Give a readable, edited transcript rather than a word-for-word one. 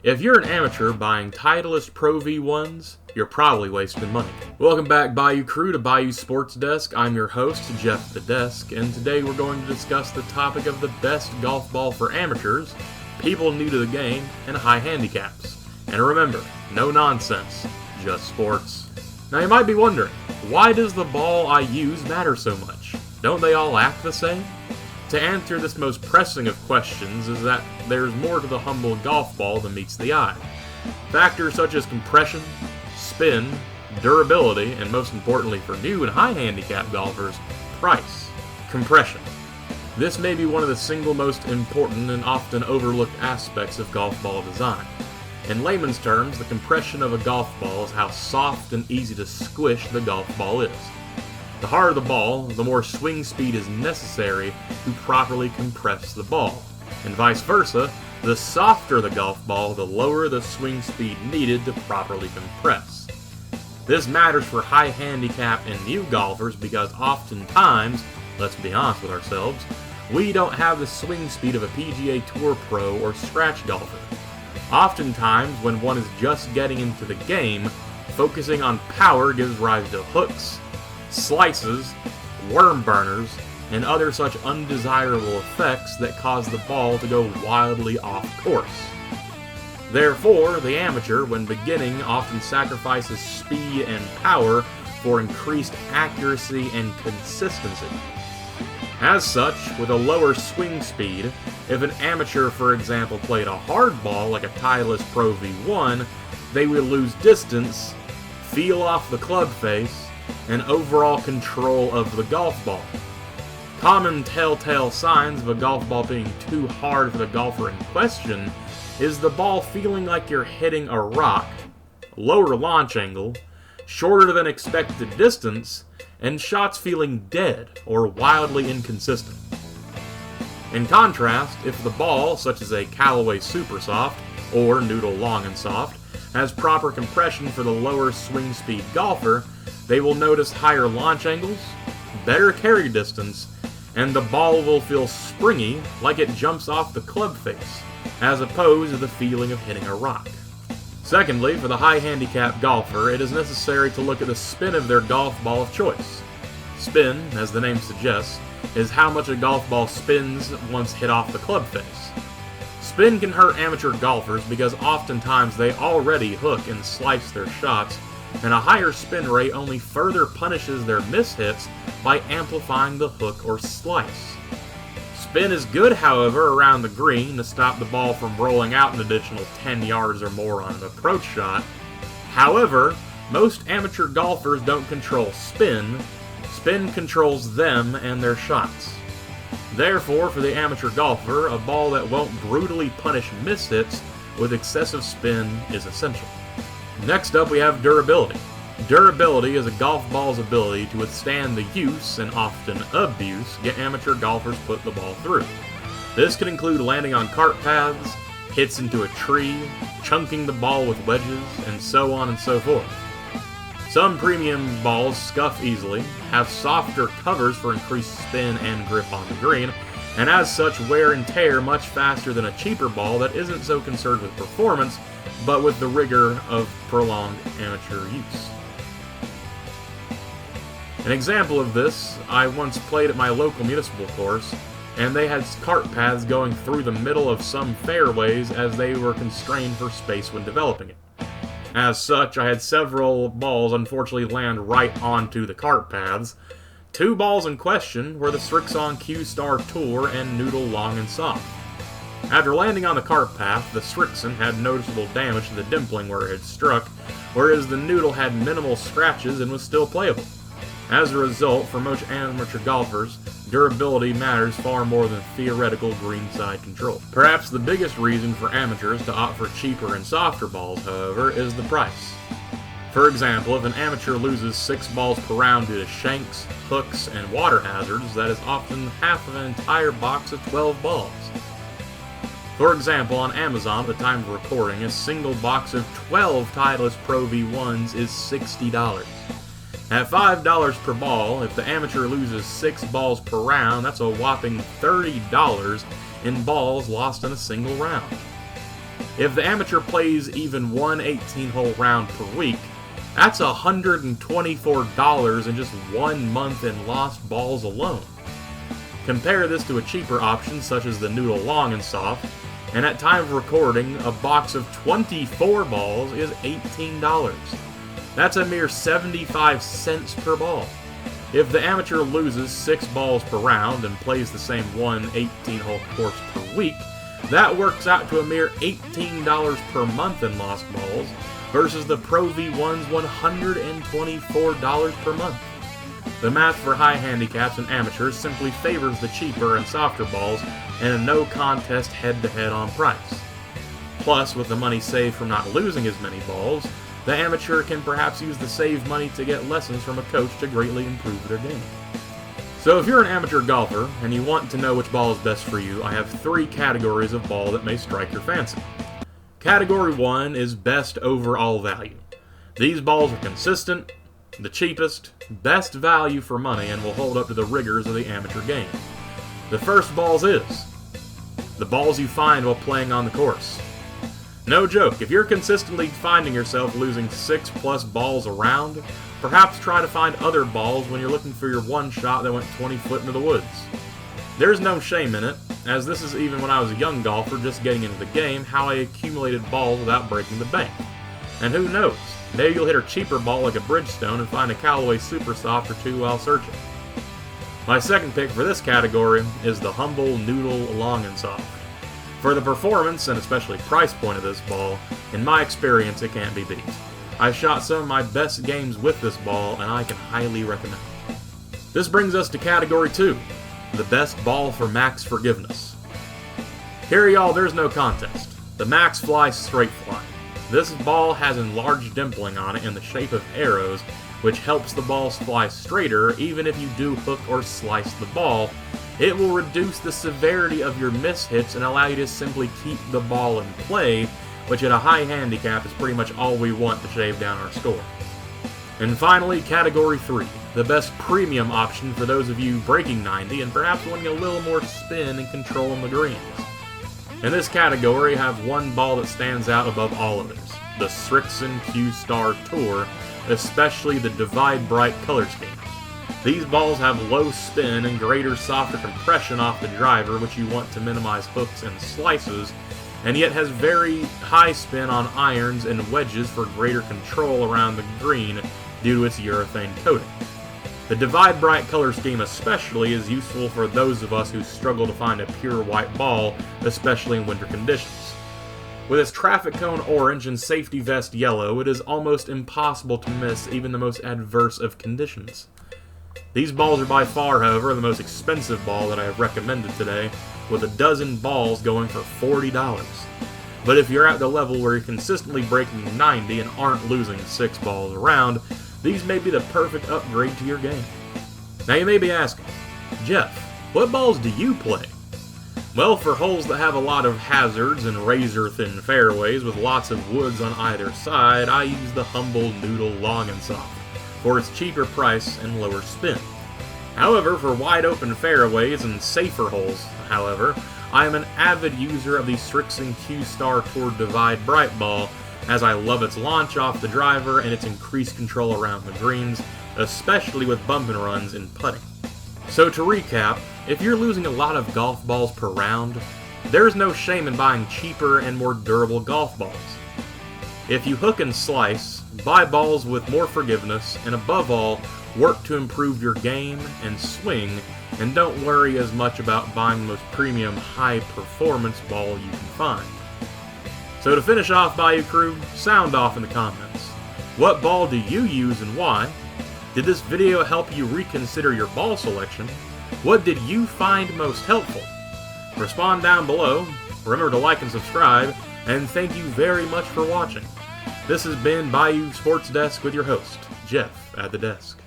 If you're an amateur buying Titleist Pro V1s, you're probably wasting money. Welcome back, Bayou Krewe, to Bayou Sports Desk. I'm your host, Jeff the Desk, and today we're going to discuss the topic of the best golf ball for amateurs, people new to the game, and high handicaps. And remember, no nonsense, just sports. Now you might be wondering, why does the ball I use matter so much? Don't they all act the same? To answer this most pressing of questions is that there's more to the humble golf ball than meets the eye. Factors such as compression, spin, durability, and most importantly for new and high handicap golfers, price. Compression. This may be one of the single most important and often overlooked aspects of golf ball design. In layman's terms, the compression of a golf ball is how soft and easy to squish the golf ball is. The harder the ball, the more swing speed is necessary to properly compress the ball. And vice versa, the softer the golf ball, the lower the swing speed needed to properly compress. This matters for high handicap and new golfers because oftentimes, let's be honest with ourselves, we don't have the swing speed of a PGA Tour pro or scratch golfer. Oftentimes, when one is just getting into the game, focusing on power gives rise to hooks, slices, worm burners, and other such undesirable effects that cause the ball to go wildly off course. Therefore, the amateur, when beginning, often sacrifices speed and power for increased accuracy and consistency. As such, with a lower swing speed, if an amateur, for example, played a hard ball like a Titleist Pro V1, they will lose distance, feel off the club face, and overall control of the golf ball. Common telltale signs of a golf ball being too hard for the golfer in question is the ball feeling like you're hitting a rock, lower launch angle, shorter than expected distance, and shots feeling dead or wildly inconsistent. In contrast, if the ball, such as a Callaway Super Soft or Noodle Long and Soft, has proper compression for the lower swing speed golfer, they will notice higher launch angles, better carry distance, and the ball will feel springy like it jumps off the club face, as opposed to the feeling of hitting a rock. Secondly, for the high handicap golfer, it is necessary to look at the spin of their golf ball of choice. Spin, as the name suggests, is how much a golf ball spins once hit off the club face. Spin can hurt amateur golfers because oftentimes they already hook and slice their shots, and a higher spin rate only further punishes their mishits by amplifying the hook or slice. Spin is good, however, around the green to stop the ball from rolling out an additional 10 yards or more on an approach shot. However, most amateur golfers don't control spin. Spin controls them and their shots. Therefore, for the amateur golfer, a ball that won't brutally punish mishits with excessive spin is essential. Next up, we have durability. Durability is a golf ball's ability to withstand the use, and often abuse, amateur golfers put the ball through. This can include landing on cart paths, hits into a tree, chunking the ball with wedges, and so on and so forth. Some premium balls scuff easily, have softer covers for increased spin and grip on the green, and as such wear and tear much faster than a cheaper ball that isn't so concerned with performance, but with the rigor of prolonged amateur use. An example of this, I once played at my local municipal course, and they had cart paths going through the middle of some fairways as they were constrained for space when developing it. As such, I had several balls unfortunately land right onto the cart paths. Two balls in question were the Srixon Q-Star Tour and Noodle Long and Soft. After landing on the cart path, the Srixon had noticeable damage to the dimpling where it had struck, whereas the Noodle had minimal scratches and was still playable. As a result, for most amateur golfers, durability matters far more than theoretical greenside control. Perhaps the biggest reason for amateurs to opt for cheaper and softer balls, however, is the price. For example, if an amateur loses 6 balls per round due to shanks, hooks, and water hazards, that is often half of an entire box of 12 balls. For example, on Amazon, at the time of recording, a single box of 12 Titleist Pro V1s is $60. At $5 per ball, if the amateur loses 6 balls per round, that's a whopping $30 in balls lost in a single round. If the amateur plays even one 18-hole round per week, that's $124 in just 1 month in lost balls alone. Compare this to a cheaper option such as the Noodle Long and Soft, and at time of recording, a box of 24 balls is $18. That's a mere 75 cents per ball. If the amateur loses 6 balls per round and plays the same one 18-hole course per week, that works out to a mere $18 per month in lost balls versus the Pro V1's $124 per month. The math for high handicaps and amateurs simply favors the cheaper and softer balls and a no-contest head-to-head on price. Plus, with the money saved from not losing as many balls, the amateur can perhaps use the saved money to get lessons from a coach to greatly improve their game. So if you're an amateur golfer and you want to know which ball is best for you, I have 3 categories of ball that may strike your fancy. Category 1 is best overall value. These balls are consistent, the cheapest, best value for money, and will hold up to the rigors of the amateur game. The first balls is the balls you find while playing on the course. No joke, if you're consistently finding yourself losing 6+ balls a round, perhaps try to find other balls when you're looking for your one shot that went 20 foot into the woods. There's no shame in it, as this is even when I was a young golfer just getting into the game how I accumulated balls without breaking the bank. And who knows, maybe you'll hit a cheaper ball like a Bridgestone and find a Callaway Super Soft or 2 while searching. My second pick for this category is the humble Noodle Long and Soft. For the performance, and especially price point of this ball, in my experience it can't be beat. I shot some of my best games with this ball, and I can highly recommend it. This brings us to Category 2, the best ball for max forgiveness. Here y'all, there's no contest. The Max Fly Straight Fly. This ball has enlarged dimpling on it in the shape of arrows, which helps the balls fly straighter even if you do hook or slice the ball. It will reduce the severity of your mishits and allow you to simply keep the ball in play, which at a high handicap is pretty much all we want to shave down our score. And finally, Category 3, the best premium option for those of you breaking 90 and perhaps wanting a little more spin and control on the greens. In this category, I have one ball that stands out above all others, the Srixon Q-Star Tour, especially the Divide Bright color scheme. These balls have low spin and greater softer compression off the driver, which you want to minimize hooks and slices, and yet has very high spin on irons and wedges for greater control around the green due to its urethane coating. The Divide Bright color scheme especially is useful for those of us who struggle to find a pure white ball, especially in winter conditions. With its traffic cone orange and safety vest yellow, it is almost impossible to miss even the most adverse of conditions. These balls are by far, however, the most expensive ball that I have recommended today, with a dozen balls going for $40. But if you're at the level where you're consistently breaking 90 and aren't losing 6 balls around, these may be the perfect upgrade to your game. Now you may be asking, Jeff, what balls do you play? Well, for holes that have a lot of hazards and razor-thin fairways with lots of woods on either side, I use the humble Noodle Long and Soft for its cheaper price and lower spin. However, for wide-open fairways and safer holes, I am an avid user of the Srixon Q-Star Tour Divide Bright ball, as I love its launch off the driver and its increased control around the greens, especially with bump and runs in putting. So to recap, if you're losing a lot of golf balls per round, there's no shame in buying cheaper and more durable golf balls. If you hook and slice, buy balls with more forgiveness, and above all, work to improve your game and swing, and don't worry as much about buying the most premium high-performance ball you can find. So to finish off, Bayou Crew, sound off in the comments. What ball do you use and why? Did this video help you reconsider your ball selection? What did you find most helpful? Respond down below, remember to like and subscribe, and thank you very much for watching. This has been Bayou Sports Desk with your host, Jeff at the desk.